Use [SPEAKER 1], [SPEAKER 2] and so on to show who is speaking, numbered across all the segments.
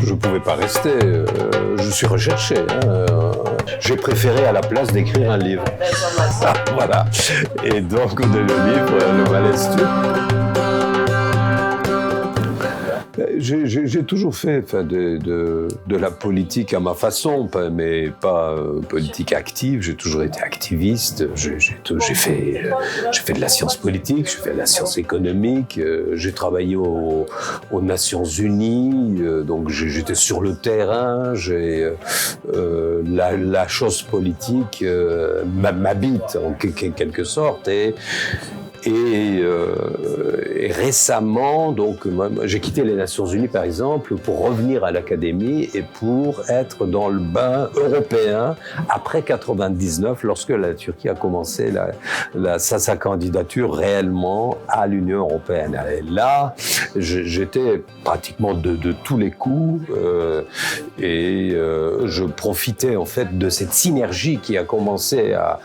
[SPEAKER 1] Je ne pouvais pas rester, je suis recherché. J'ai préféré à la place d'écrire un livre. Voilà. Et donc le livre, Le Malaise J'ai toujours fait de la politique à ma façon, mais pas politique active. J'ai toujours été activiste. J'ai fait de la science politique, j'ai fait de la science économique. J'ai travaillé aux Nations Unies, donc j'étais sur le terrain. La chose politique m'habite en quelque sorte. Et récemment, donc, j'ai quitté les Nations Unies, par exemple, pour revenir à l'Académie et pour être dans le bain européen après 99, lorsque la Turquie a commencé sa candidature réellement à l'Union européenne. Et là, j'étais pratiquement de tous les coups je profitais en fait de cette synergie qui a commencé à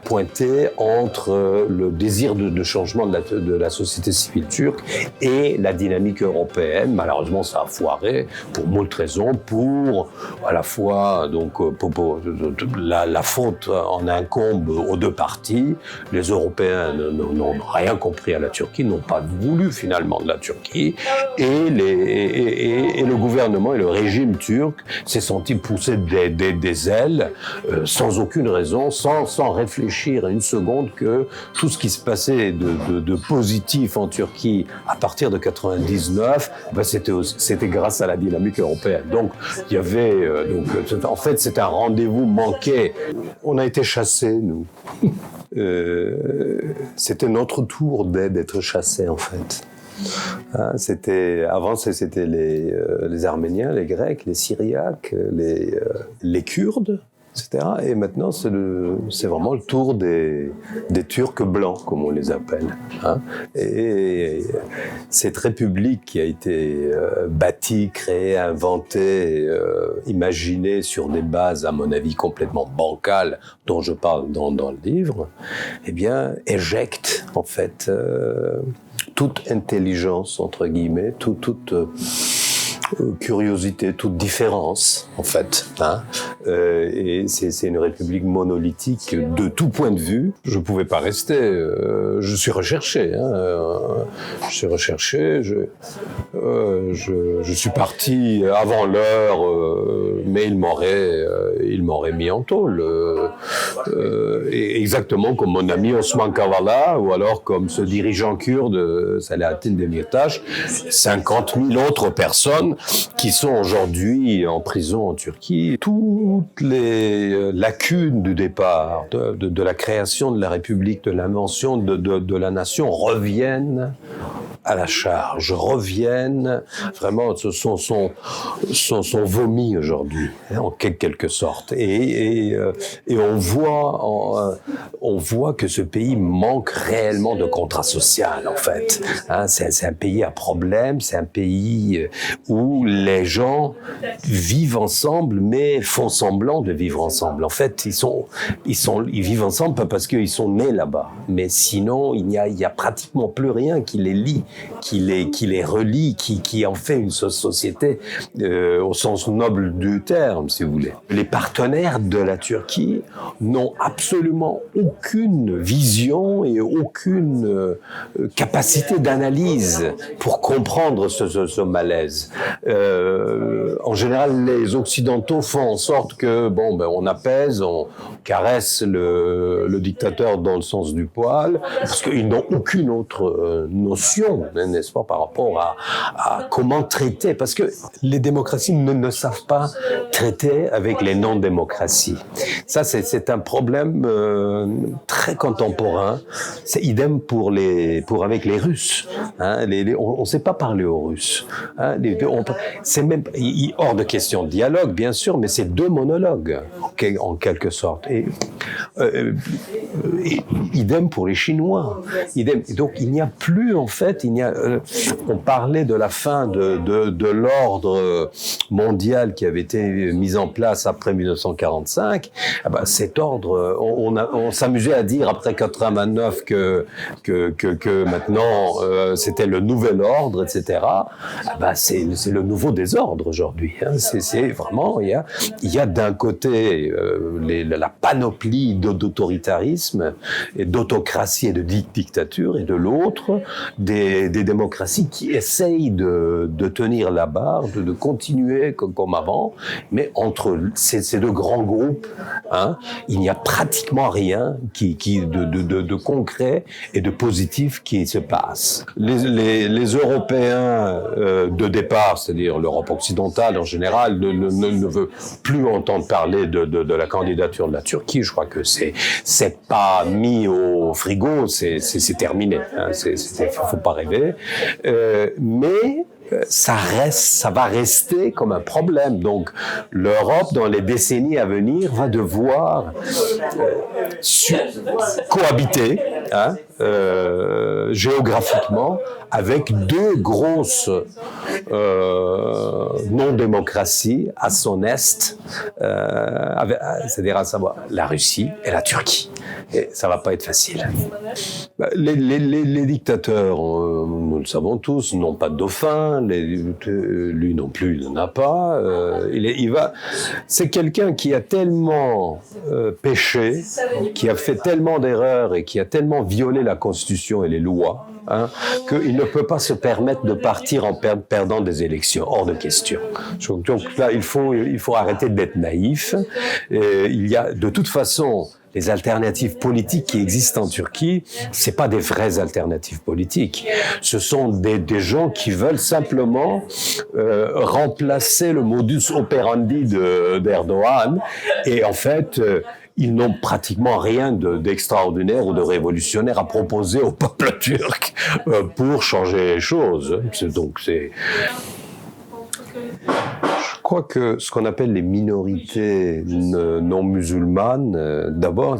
[SPEAKER 1] pointer entre le désir de changement de la société civile turque et la dynamique européenne. Malheureusement, ça a foiré pour moult raisons, pour à la fois la faute en incombe aux deux parties. Les Européens n'ont rien compris à la Turquie, n'ont pas voulu finalement de la Turquie, et le gouvernement et le régime turc s'est senti pousser des ailes sans aucune raison, sans réfléchir une seconde que tout ce qui se passait de positif en Turquie à partir de 99, c'était grâce à la dynamique européenne. Donc il y avait en fait c'est un rendez-vous manqué. On a été chassés, nous. C'était notre tour d'être chassés en fait. Avant c'était les Arméniens, les Grecs, les Syriaques, les Kurdes, etc. Et maintenant, c'est vraiment le tour des Turcs blancs, comme on les appelle. Et cette république qui a été bâtie, créée, inventée, imaginée sur des bases, à mon avis, complètement bancales, dont je parle dans le livre, eh bien, éjecte, en fait, toute intelligence, entre guillemets, toute curiosité, toute différence, en fait. Et c'est une république monolithique de tout point de vue. Je ne pouvais pas rester. Je suis recherché. Je suis recherché. Je suis parti avant l'heure, mais il m'aurait mis en tôle. Exactement comme mon ami Osman Kavala, ou alors comme ce dirigeant kurde, Selahattin Demirtas, 50 000 autres personnes qui sont aujourd'hui en prison en Turquie. Toutes les lacunes du départ, de la création de la République, de l'invention de la nation reviennent à la charge, reviennent vraiment, sont vomis aujourd'hui, en quelque sorte. Et on voit que ce pays manque réellement de contrat social, en fait. C'est un pays à problème, c'est un pays où les gens vivent ensemble, mais font semblant de vivre ensemble. En fait, ils vivent ensemble pas parce qu'ils sont nés là-bas, mais sinon, il y a pratiquement plus rien qui les lie, qui les relie, qui en fait une société au sens noble du terme, si vous voulez. Les partenaires de la Turquie n'ont absolument aucune vision et aucune capacité d'analyse pour comprendre ce malaise. En général, les Occidentaux font en sorte que, on apaise, on caresse le dictateur dans le sens du poil, parce qu'ils n'ont aucune autre notion, n'est-ce pas, par rapport à comment traiter, parce que les démocraties ne savent pas traiter avec les non-démocraties. Ça, c'est un problème très contemporain. C'est idem avec les Russes. On ne sait pas parler aux Russes. C'est même hors de question de dialogue, bien sûr, mais c'est deux monologues, en quelque sorte. Et idem pour les Chinois. Idem. Donc, il n'y a plus, en fait, on parlait de la fin de l'ordre mondial qui avait été mis en place après 1945. Cet ordre, on s'amusait à dire après 89 que maintenant c'était le nouvel ordre, etc. C'est le nouveau désordre aujourd'hui. hein. C'est vraiment, il y a d'un côté la panoplie d'autoritarisme et d'autocratie et de dictature, et de l'autre des démocraties qui essayent de tenir la barre, de continuer comme avant, mais entre ces deux grands groupes, hein, il n'y a pratiquement rien de concret et de positif qui se passe. Les Européens de départ, c'est-à-dire l'Europe occidentale en général, ne veut plus entendre parler de la candidature de la Turquie. Je crois que c'est pas mis au frigo, c'est terminé. Hein, faut pas rêver. Mais ça va rester comme un problème. Donc, l'Europe, dans les décennies à venir, va devoir cohabiter, hein, géographiquement, avec deux grosses non-démocraties à son est, c'est-à-dire à savoir la Russie et la Turquie. Et ça va pas être facile. Les dictateurs, nous le savons tous, n'ont pas de dauphin. Lui non plus, il n'en a pas. C'est quelqu'un qui a tellement péché, qui a fait tellement d'erreurs et qui a tellement violé la Constitution et les lois, hein, qu'il ne peut pas se permettre de partir en perdant des élections, hors de question. Donc là, il faut arrêter d'être naïf. Il y a de toute façon les alternatives politiques qui existent en Turquie, c'est pas des vraies alternatives politiques. Ce sont des gens qui veulent simplement remplacer le modus operandi d'Erdogan, et en fait ils n'ont pratiquement rien d'extraordinaire ou de révolutionnaire à proposer au peuple turc pour changer les choses. Je crois que ce qu'on appelle les minorités non musulmanes, d'abord,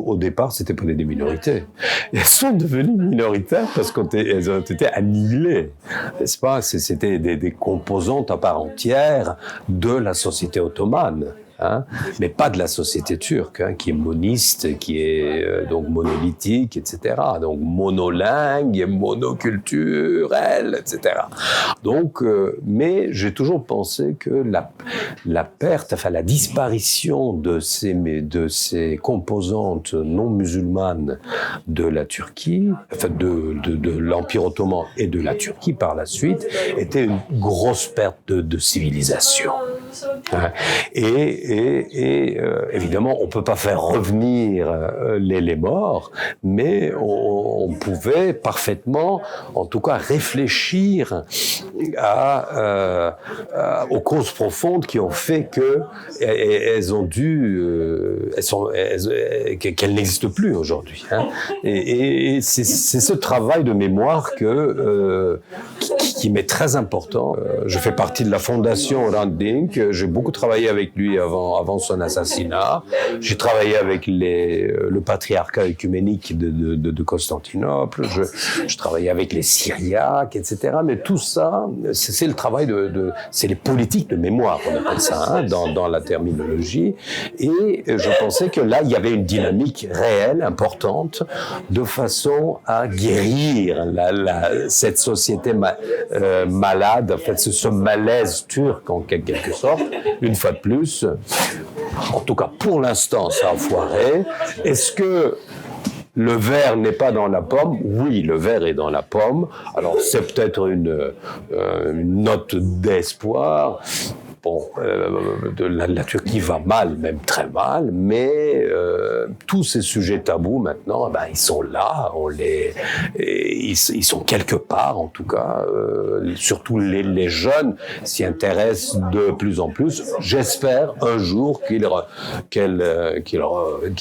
[SPEAKER 1] au départ, c'était pas des minorités. Elles sont devenues minoritaires parce qu'elles ont été annihilées, n'est-ce pas? C'était des composantes à part entière de la société ottomane. Hein, mais pas de la société turque, hein, qui est moniste, qui est donc monolithique, etc. Donc monolingue, monoculturelle, etc. Donc, mais j'ai toujours pensé que la perte, enfin la disparition de ces composantes non musulmanes de la Turquie, enfin de l'Empire ottoman et de la Turquie par la suite, était une grosse perte de civilisation. Hein, évidemment, on peut pas faire revenir les morts, mais on pouvait parfaitement, en tout cas, réfléchir aux causes profondes qui ont fait que qu'elles n'existent plus aujourd'hui. Hein. Et c'est ce travail de mémoire qui m'est très important. Je fais partie de la fondation Hrant Dink. J'ai beaucoup travaillé avec lui avant son assassinat. J'ai travaillé avec le patriarcat œcuménique de Constantinople. Je travaillais avec les Syriaques, etc. Mais tout ça, c'est le travail c'est les politiques de mémoire, on appelle ça, hein, dans la terminologie. Et je pensais que là, il y avait une dynamique réelle, importante, de façon à guérir cette société malade, en fait, ce malaise turc en quelque sorte. Une fois de plus, en tout cas pour l'instant, ça a foiré. Est-ce que le verre n'est pas dans la pomme? Oui, le verre est dans la pomme. Alors c'est peut-être une note d'espoir. Bon, la Turquie va mal, même très mal, mais tous ces sujets tabous maintenant, ils sont là, ils sont quelque part en tout cas. Surtout les jeunes s'y intéressent de plus en plus. J'espère un jour qu'ils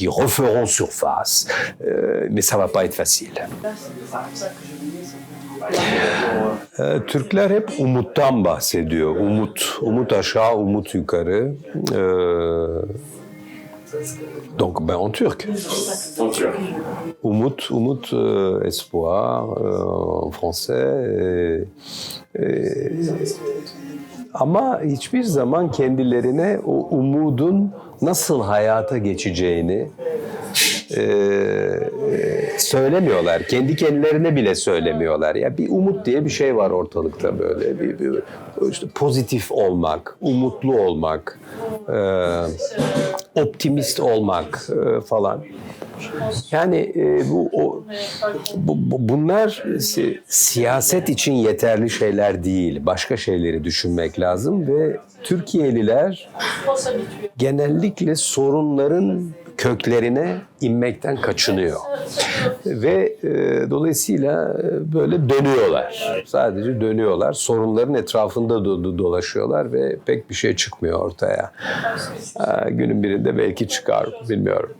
[SPEAKER 1] referont surface, mais ça va pas être facile. Türkler hep umuttan bahsediyor. Umut aşağı, umut yukarı. Donc, en turc. En turc. Umut, espoir, en français. Ama hiçbir zaman kendilerine o umudun nasıl hayata geçeceğini söylemiyorlar. Kendi kendilerine bile söylemiyorlar. Ya bir umut diye bir şey var ortalıkta böyle. Bir işte pozitif olmak, umutlu olmak, optimist olmak falan. Yani bunlar siyaset için yeterli şeyler değil. Başka şeyleri düşünmek lazım ve Türkiye'liler genellikle sorunların köklerine inmekten kaçınıyor. Ve dolayısıyla böyle dönüyorlar. Sadece dönüyorlar. Sorunların etrafında dolaşıyorlar ve pek bir şey çıkmıyor ortaya. Günün birinde belki çıkar, bilmiyorum.